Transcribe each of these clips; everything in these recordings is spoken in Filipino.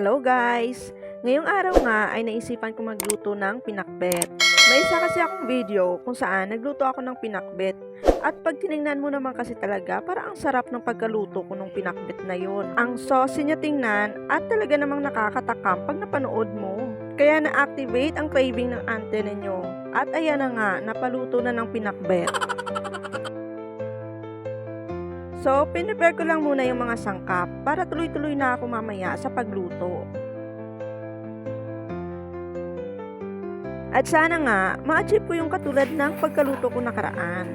Hello guys! Ngayong araw nga ay naisipan ko magluto ng pinakbet. May isa kasi akong video kung saan nagluto ako ng pinakbet. At pag tinignan mo naman kasi talaga, parang ang sarap ng pagkaluto ko ng pinakbet na yon. Ang saucy niya tingnan at talaga namang nakakatakam pag napanood mo. Kaya na-activate ang craving ng ante ninyo. At ayan na nga, napaluto na ng pinakbet. So, pinrepare ko lang muna yung mga sangkap para tuloy-tuloy na ako mamaya sa pagluto. At sana nga, ma-achieve ko yung katulad ng pagkaluto ko nakaraan.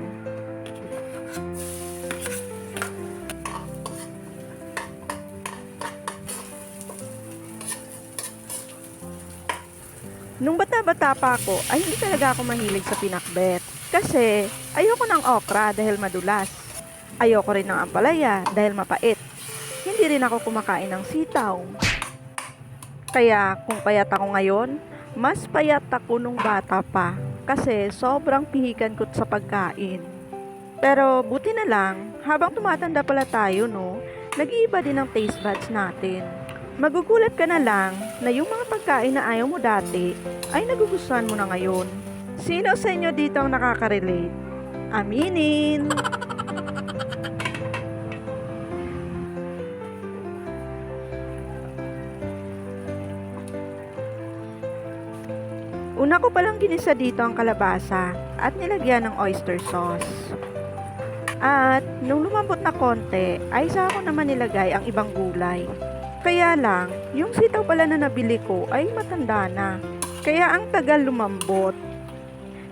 Nung bata-bata pa ako, ay hindi talaga ako mahilig sa pinakbet. Kasi, ayoko ng okra dahil madulas. Ayoko rin ng ampalaya dahil mapait. Hindi rin ako kumakain ng sitaw. Kaya kung payat ako ngayon, mas payat ako nung bata pa kasi sobrang pihikan ko sa pagkain. Pero buti na lang, habang tumatanda pala tayo nag-iiba din ang taste buds natin. Magugulat ka na lang na yung mga pagkain na ayaw mo dati ay nagugustuhan mo na ngayon. Sino sa inyo dito ang nakaka-relate? Aminin! Una ko palang ginisa dito ang kalabasa at nilagyan ng oyster sauce. At nung lumambot na konti, ay saka ko naman nilagay ang ibang gulay. Kaya lang, yung sitaw pala na nabili ko ay matanda na. Kaya ang tagal lumambot.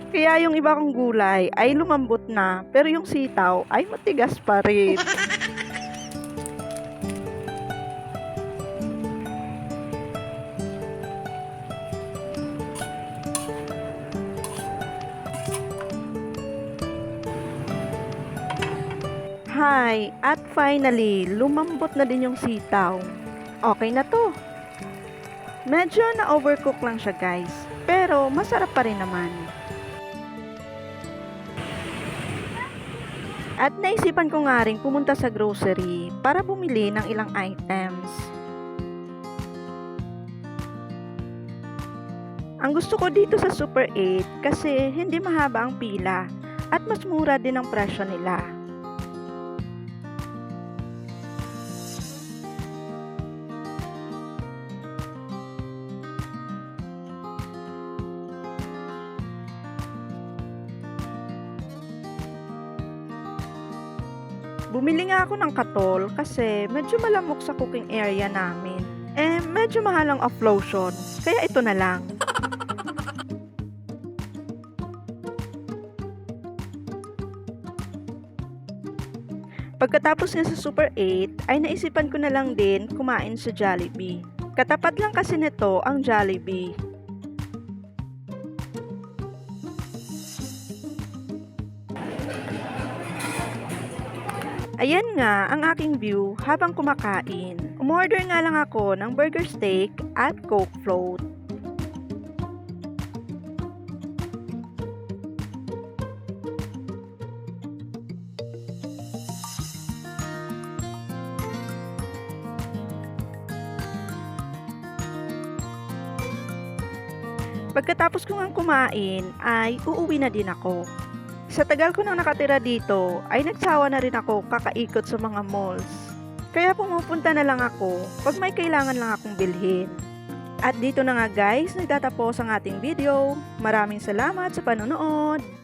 Kaya yung iba kong gulay ay lumambot na, pero yung sitaw ay matigas pa rin. Hi! At finally, lumambot na din yung sitaw. Okay na to. Medyo na-overcook lang siya guys, pero masarap pa rin naman. At naisipan ko nga rin pumunta sa grocery para bumili ng ilang items. Ang gusto ko dito sa Super 8 kasi hindi mahaba ang pila at mas mura din ang presyo nila. Bumili nga ako ng katol kasi medyo malamok sa cooking area namin. Medyo mahal ang off-lotion, kaya ito na lang. Pagkatapos nga sa Super 8, ay naisipan ko na lang din kumain sa Jollibee. Katapat lang kasi nito ang Jollibee. Ayan nga ang aking view habang kumakain. Umorder nga lang ako ng burger steak at Coke float. Pagkatapos ko nga kumain ay uuwi na din ako. Sa tagal ko nang nakatira dito, ay nagsawa na rin ako kakaikot sa mga malls. Kaya pumupunta na lang ako pag may kailangan lang akong bilhin. At dito na nga guys, nagtatapos ang ating video. Maraming salamat sa panonood!